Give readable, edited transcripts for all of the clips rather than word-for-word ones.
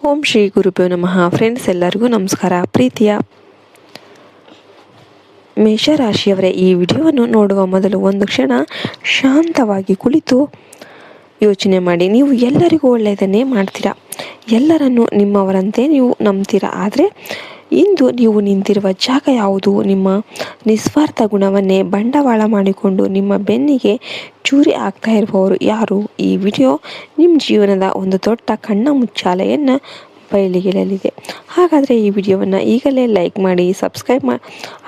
ಓಂ ಶ್ರೀ ಗುರುಭ್ಯೋ ನಮಃ. ಫ್ರೆಂಡ್ಸ್, ಎಲ್ಲರಿಗೂ ನಮಸ್ಕಾರ. ಪ್ರೀತಿಯ ಮೇಷರಾಶಿಯವರೇ, ಈ ವಿಡಿಯೋವನ್ನು ನೋಡುವ ಮೊದಲು ಒಂದು ಕ್ಷಣ ಶಾಂತವಾಗಿ ಕುಳಿತು ಯೋಚನೆ ಮಾಡಿ. ನೀವು ಎಲ್ಲರಿಗೂ ಒಳ್ಳೆಯದನ್ನೇ ಮಾಡ್ತೀರಾ, ಎಲ್ಲರನ್ನು ನಿಮ್ಮವರಂತೆ ನೀವು ನಂಬ್ತೀರಾ. ಆದರೆ ಇಂದು ನೀವು ನಿಂತಿರುವ ಜಾಗ ಯಾವುದು? ನಿಮ್ಮ ನಿಸ್ವಾರ್ಥ ಗುಣವನ್ನೇ ಬಂಡವಾಳ ಮಾಡಿಕೊಂಡು ನಿಮ್ಮ ಬೆನ್ನಿಗೆ ಚೂರಿ ಆಗ್ತಾ ಇರುವವರು ಯಾರು? ಈ ವಿಡಿಯೋ ನಿಮ್ಮ ಜೀವನದ ಒಂದು ದೊಡ್ಡ ಕಣ್ಣ ಮುಚ್ಚಾಲೆಯನ್ನು ಬಯಲಿಗೆಳಲಿದೆ. ಹಾಗಾದರೆ ಈ ವಿಡಿಯೋವನ್ನು ಈಗಲೇ ಲೈಕ್ ಮಾಡಿ, ಸಬ್ಸ್ಕ್ರೈಬ್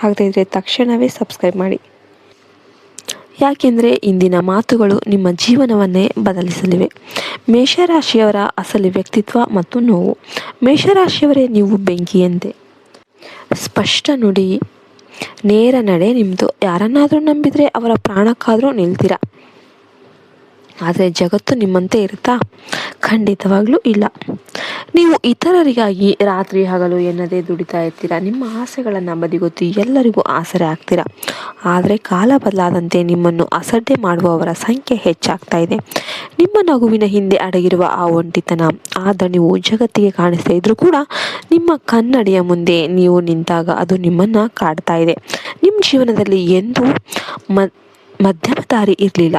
ಆಗದಿದ್ದರೆ ತಕ್ಷಣವೇ ಸಬ್ಸ್ಕ್ರೈಬ್ ಮಾಡಿ. ಯಾಕೆಂದರೆ ಇಂದಿನ ಮಾತುಗಳು ನಿಮ್ಮ ಜೀವನವನ್ನೇ ಬದಲಿಸಲಿವೆ. ಮೇಷರಾಶಿಯವರ ಅಸಲಿ ವ್ಯಕ್ತಿತ್ವ ಮತ್ತು ನೋವು. ಮೇಷರಾಶಿಯವರೇ, ನೀವು ಬೆಂಕಿಯಂತೆ. ಸ್ಪಷ್ಟ ನುಡಿ, ನೇರ ನಡೆ ನಿಮ್ಮದು. ಯಾರನ್ನಾದರೂ ನಂಬಿದರೆ ಅವರ ಪ್ರಾಣಕ್ಕಾದರೂ ನಿಲ್ತೀರಾ. ಆದರೆ ಜಗತ್ತು ನಿಮ್ಮಂತೆ ಇರುತ್ತಾ? ಖಂಡಿತವಾಗ್ಲೂ ಇಲ್ಲ. ನೀವು ಇತರರಿಗಾಗಿ ರಾತ್ರಿ ಹಗಲು ಎನ್ನದೇ ದುಡಿತಾ ಇರ್ತೀರಾ. ನಿಮ್ಮ ಆಸೆಗಳನ್ನು ಬದಿಗೊತ್ತಿ ಎಲ್ಲರಿಗೂ ಆಸರೆ ಆಗ್ತೀರಾ. ಆದರೆ ಕಾಲ ಬದಲಾದಂತೆ ನಿಮ್ಮನ್ನು ಅಸಡ್ಡೆ ಮಾಡುವವರ ಸಂಖ್ಯೆ ಹೆಚ್ಚಾಗ್ತಾ ಇದೆ. ನಿಮ್ಮ ನಗುವಿನ ಹಿಂದೆ ಅಡಗಿರುವ ಆ ಒಂಟಿತನ, ಆ ದಣಿವು ಜಗತ್ತಿಗೆ ಕಾಣಿಸ್ತಾ ಇದ್ರೂ ಕೂಡ ನಿಮ್ಮ ಕನ್ನಡಿಯ ಮುಂದೆ ನೀವು ನಿಂತಾಗ ಅದು ನಿಮ್ಮನ್ನು ಕಾಡ್ತಾ ಇದೆ. ನಿಮ್ಮ ಜೀವನದಲ್ಲಿ ಎಂದೂ ಮಧ್ಯಮ ದಾರಿ ಇರಲಿಲ್ಲ.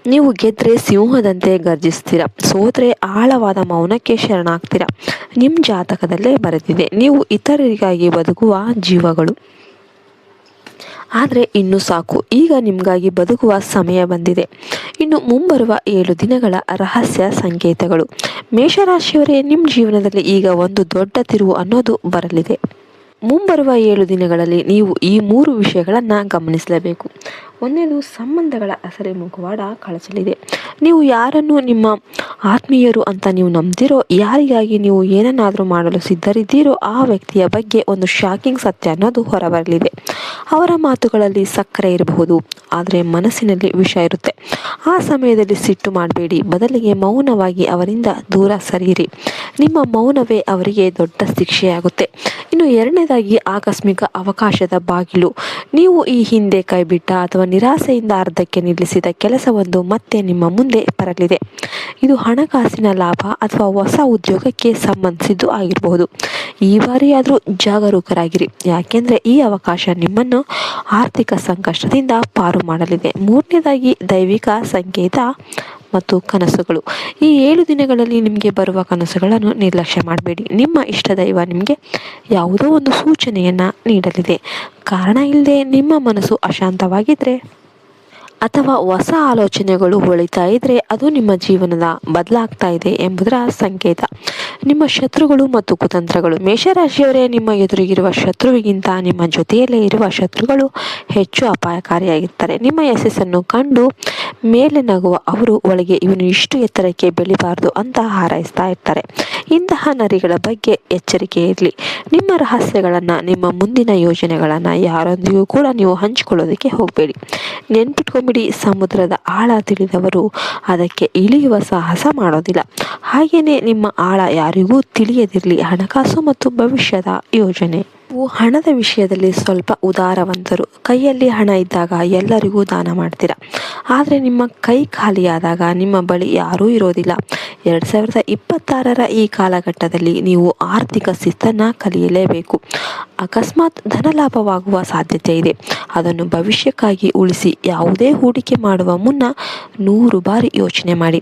ನೀವು ಗೆದ್ರೆ ಸಿಂಹದಂತೆ ಗರ್ಜಿಸ್ತೀರಾ, ಸೋತ್ರೆ ಆಳವಾದ ಮೌನಕ್ಕೆ ಶರಣಾಗ್ತೀರಾ. ನಿಮ್ಮ ಜಾತಕದಲ್ಲೇ ಬರೆದಿದೆ, ನೀವು ಇತರರಿಗಾಗಿ ಬದುಕುವ ಜೀವಗಳು. ಆದರೆ ಇನ್ನು ಸಾಕು, ಈಗ ನಿಮಗಾಗಿ ಬದುಕುವ ಸಮಯ ಬಂದಿದೆ. ಇನ್ನು ಮುಂಬರುವ 7 ದಿನಗಳ ರಹಸ್ಯ ಸಂಕೇತಗಳು. ಮೇಷರಾಶಿಯವರೇ, ನಿಮ್ಮ ಜೀವನದಲ್ಲಿ ಈಗ ಒಂದು ದೊಡ್ಡ ತಿರುವು ಅನ್ನೋದು ಬರಲಿದೆ. ಮುಂಬರುವ 7 ದಿನಗಳಲ್ಲಿ ನೀವು ಈ 3 ವಿಷಯಗಳನ್ನು ಗಮನಿಸಲೇಬೇಕು. ಒಂದನೇದು, ಸಂಬಂಧಗಳ ಅಸಲಿ ಮುಖವಾಡ ಕಳಚಲಿದೆ. ನೀವು ಯಾರನ್ನು ನಿಮ್ಮ ಆತ್ಮೀಯರು ಅಂತ ನೀವು ನಂಬ್ತೀರೋ, ಯಾರಿಗಾಗಿ ನೀವು ಏನನ್ನಾದರೂ ಮಾಡಲು ಸಿದ್ಧರಿದ್ದೀರೋ, ಆ ವ್ಯಕ್ತಿಯ ಬಗ್ಗೆ ಒಂದು ಶಾಕಿಂಗ್ ಸತ್ಯ ಅನ್ನೋದು ಹೊರಬರಲಿದೆ. ಅವರ ಮಾತುಗಳಲ್ಲಿ ಸಕ್ಕರೆ ಇರಬಹುದು, ಆದರೆ ಮನಸ್ಸಿನಲ್ಲಿ ವಿಷ ಇರುತ್ತೆ. ಆ ಸಮಯದಲ್ಲಿ ಸಿಟ್ಟು ಮಾಡಬೇಡಿ, ಬದಲಿಗೆ ಮೌನವಾಗಿ ಅವರಿಂದ ದೂರ ಸರಿಯಿರಿ. ನಿಮ್ಮ ಮೌನವೇ ಅವರಿಗೆ ದೊಡ್ಡ ಶಿಕ್ಷೆಯಾಗುತ್ತೆ. ಇನ್ನು ಎರಡನೇದಾಗಿ, ಆಕಸ್ಮಿಕ ಅವಕಾಶದ ಬಾಗಿಲು. ನೀವು ಈ ಹಿಂದೆ ಕೈಬಿಟ್ಟ ಅಥವಾ ನಿರಾಸೆಯಿಂದ ಅರ್ಧಕ್ಕೆ ನಿಲ್ಲಿಸಿದ ಕೆಲಸವೊಂದು ಮತ್ತೆ ನಿಮ್ಮ ಮುಂದೆ ಬರಲಿದೆ. ಇದು ಹಣಕಾಸಿನ ಲಾಭ ಅಥವಾ ಹೊಸ ಉದ್ಯೋಗಕ್ಕೆ ಸಂಬಂಧಿಸಿದ್ದು ಆಗಿರಬಹುದು. ಈ ಬಾರಿಯಾದರೂ ಜಾಗರೂಕರಾಗಿರಿ, ಯಾಕೆಂದರೆ ಈ ಅವಕಾಶ ನಿಮ್ಮನ್ನು ಆರ್ಥಿಕ ಸಂಕಷ್ಟದಿಂದ ಪಾರು ಮಾಡಲಿದೆ. ಮೂರನೇದಾಗಿ, ದೈವಿಕ ಸಂಕೇತ ಮತ್ತು ಕನಸುಗಳು. ಈ 7 ದಿನಗಳಲ್ಲಿ ನಿಮಗೆ ಬರುವ ಕನಸುಗಳನ್ನು ನಿರ್ಲಕ್ಷ್ಯ ಮಾಡಬೇಡಿ. ನಿಮ್ಮ ಇಷ್ಟ ದೈವ ನಿಮಗೆ ಯಾವುದೋ ಒಂದು ಸೂಚನೆಯನ್ನು ನೀಡಲಿದೆ. ಕಾರಣ ಇಲ್ಲದೆ ನಿಮ್ಮ ಮನಸ್ಸು ಅಶಾಂತವಾಗಿದ್ದರೆ ಅಥವಾ ಹೊಸ ಆಲೋಚನೆಗಳು ಹೊಳಿತಾ ಇದ್ದರೆ ಅದು ನಿಮ್ಮ ಜೀವನದ ಬದಲಾಗ್ತಾ ಇದೆ ಎಂಬುದರ ಸಂಕೇತ. ನಿಮ್ಮ ಶತ್ರುಗಳು ಮತ್ತು ಕುತಂತ್ರಗಳು. ಮೇಷರಾಶಿಯವರೇ, ನಿಮ್ಮ ಎದುರಿಗಿರುವ ಶತ್ರುವಿಗಿಂತ ನಿಮ್ಮ ಜೊತೆಯಲ್ಲೇ ಇರುವ ಶತ್ರುಗಳು ಹೆಚ್ಚು ಅಪಾಯಕಾರಿಯಾಗಿರ್ತಾರೆ. ನಿಮ್ಮ ಯಶಸ್ಸನ್ನು ಕಂಡು ಮೇಲೆ ನಗುವ ಅವರು ಒಳಗೆ ಇವನು ಇಷ್ಟು ಎತ್ತರಕ್ಕೆ ಬೆಳಿಬಾರ್ದು ಅಂತ ಹಾರೈಸ್ತಾ ಇರ್ತಾರೆ. ಇಂತಹ ನರಿಗಳ ಬಗ್ಗೆ ಎಚ್ಚರಿಕೆ ಇರಲಿ. ನಿಮ್ಮ ರಹಸ್ಯಗಳನ್ನು, ನಿಮ್ಮ ಮುಂದಿನ ಯೋಜನೆಗಳನ್ನು ಯಾರೊಂದಿಗೂ ಕೂಡ ನೀವು ಹಂಚಿಕೊಳ್ಳೋದಕ್ಕೆ ಹೋಗಬೇಡಿ. ನೆನ್ಪಿಟ್ಕೊಂಬಿಡಿ, ಸಮುದ್ರದ ಆಳ ತಿಳಿದವರು ಅದಕ್ಕೆ ಇಳಿಯುವ ಸಾಹಸ ಮಾಡೋದಿಲ್ಲ. ಹಾಗೆಯೇ ನಿಮ್ಮ ಆಳ ಯಾರಿಗೂ ತಿಳಿಯದಿರಲಿ. ಹಣಕಾಸು ಮತ್ತು ಭವಿಷ್ಯದ ಯೋಜನೆ. ನೀವು ಹಣದ ವಿಷಯದಲ್ಲಿ ಸ್ವಲ್ಪ ಉದಾರವಂತರು. ಕೈಯಲ್ಲಿ ಹಣ ಇದ್ದಾಗ ಎಲ್ಲರಿಗೂ ದಾನ ಮಾಡ್ತೀರಾ, ಆದರೆ ನಿಮ್ಮ ಕೈ ಖಾಲಿಯಾದಾಗ ನಿಮ್ಮ ಬಳಿ ಯಾರೂ ಇರೋದಿಲ್ಲ. 2026ರ ಈ ಕಾಲಘಟ್ಟದಲ್ಲಿ ನೀವು ಆರ್ಥಿಕ ಶಿಸ್ತನ್ನು ಕಲಿಯಲೇಬೇಕು. ಅಕಸ್ಮಾತ್ ಧನಲಾಭವಾಗುವ ಸಾಧ್ಯತೆ ಇದೆ, ಅದನ್ನು ಭವಿಷ್ಯಕ್ಕಾಗಿ ಉಳಿಸಿ. ಯಾವುದೇ ಹೂಡಿಕೆ ಮಾಡುವ ಮುನ್ನ 100 ಬಾರಿ ಯೋಚನೆ ಮಾಡಿ.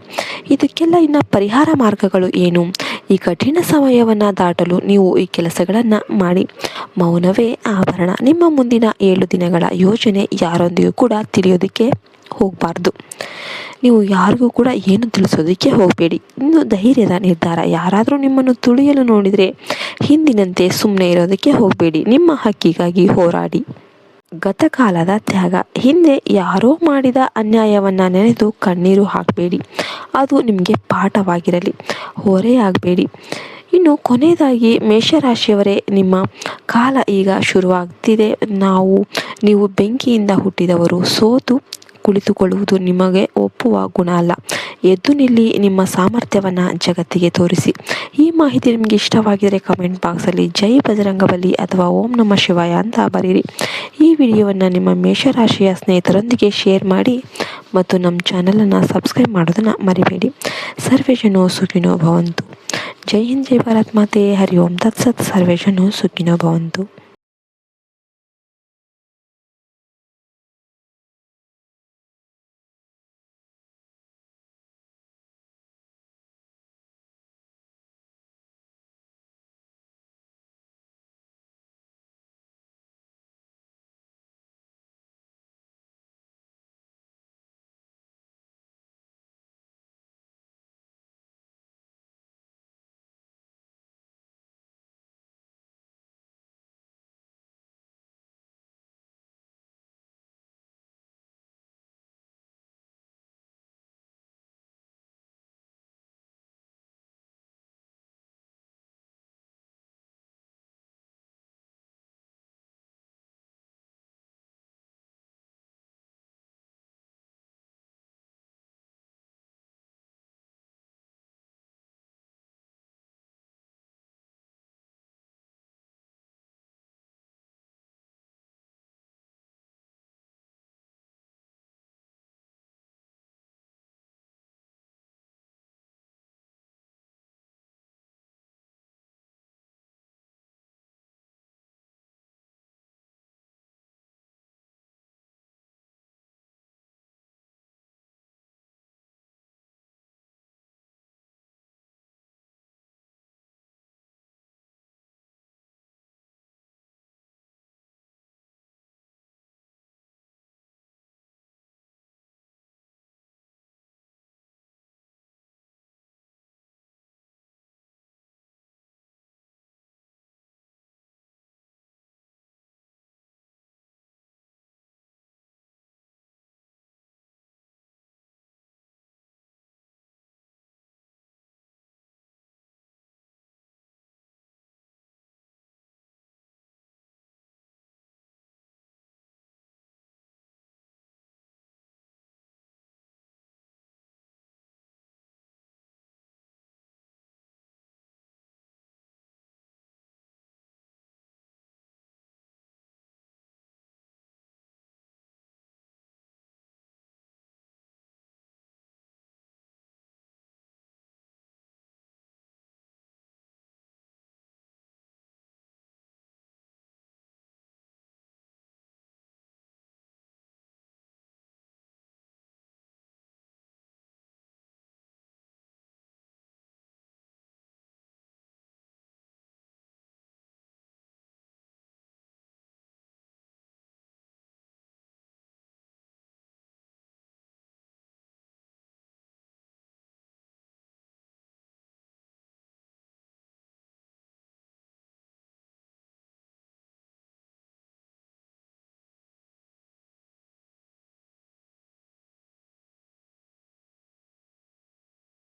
ಇದಕ್ಕೆಲ್ಲ ಇನ್ನು ಪರಿಹಾರ ಮಾರ್ಗಗಳು ಏನು? ಈ ಕಠಿಣ ಸಮಯವನ್ನು ದಾಟಲು ನೀವು ಈ ಕೆಲಸಗಳನ್ನು ಮಾಡಿ. ಮೌನವೇ ಆಭರಣ. ನಿಮ್ಮ ಮುಂದಿನ 7 ದಿನಗಳ ಯೋಜನೆ ಯಾರೊಂದಿಗೂ ಕೂಡ ತಿಳಿಯೋದಕ್ಕೆ ಹೋಗಬಾರ್ದು. ನೀವು ಯಾರಿಗೂ ಕೂಡ ಏನು ತಿಳಿಸೋದಕ್ಕೆ ಹೋಗಬೇಡಿ. ಇನ್ನು ಧೈರ್ಯದ ನಿರ್ಧಾರ. ಯಾರಾದರೂ ನಿಮ್ಮನ್ನು ತುಳಿಯಲು ನೋಡಿದರೆ ಹಿಂದಿನಂತೆ ಸುಮ್ಮನೆ ಇರೋದಕ್ಕೆ ಹೋಗಬೇಡಿ. ನಿಮ್ಮ ಹಕ್ಕಿಗಾಗಿ ಹೋರಾಡಿ. ಗತಕಾಲದ ತ್ಯಾಗ. ಹಿಂದೆ ಯಾರೋ ಮಾಡಿದ ಅನ್ಯಾಯವನ್ನು ನೆನೆದು ಕಣ್ಣೀರು ಹಾಕಬೇಡಿ. ಅದು ನಿಮಗೆ ಪಾಠವಾಗಿರಲಿ, ಹೊರೆಯಾಗಬೇಡಿ. ಇನ್ನು ಕೊನೆಯದಾಗಿ, ಮೇಷರಾಶಿಯವರೇ, ನಿಮ್ಮ ಕಾಲ ಈಗ ಶುರುವಾಗ್ತಿದೆ. ನೀವು ಬೆಂಕಿಯಿಂದ ಹುಟ್ಟಿದವರು, ಸೋತು ಕುಳಿತುಕೊಳ್ಳುವುದು ನಿಮಗೆ ಒಪ್ಪುವ ಗುಣ ಅಲ್ಲ. ಎದ್ದು ನಿಲ್ಲಿ, ನಿಮ್ಮ ಸಾಮರ್ಥ್ಯವನ್ನು ಜಗತ್ತಿಗೆ ತೋರಿಸಿ. ಈ ಮಾಹಿತಿ ನಿಮಗೆ ಇಷ್ಟವಾಗಿದ್ದರೆ ಕಮೆಂಟ್ ಬಾಕ್ಸಲ್ಲಿ ಜೈ ಬಜರಂಗಬಲಿ ಅಥವಾ ಓಂ ನಮಃ ಶಿವಾಯ ಅಂತ ಬರೀರಿ. ಈ ವಿಡಿಯೋವನ್ನು ನಿಮ್ಮ ಮೇಷರಾಶಿಯ ಸ್ನೇಹಿತರೊಂದಿಗೆ ಶೇರ್ ಮಾಡಿ ಮತ್ತು ನಮ್ಮ ಚಾನಲನ್ನು ಸಬ್ಸ್ಕ್ರೈಬ್ ಮಾಡೋದನ್ನು ಮರಿಬೇಡಿ. ಸರ್ವೇ ಜನೋ ಸುಖಿನೋ ಭವಂತು. ಜೈ ಹಿಂದ್, ಜೈ ಭಾರತ್ ಮಾತೆ. ಹರಿ ಓಂ ತತ್ಸತ್. ಸರ್ವೇ ಜನೋ ಸುಖಿನೋ ಭವಂತು.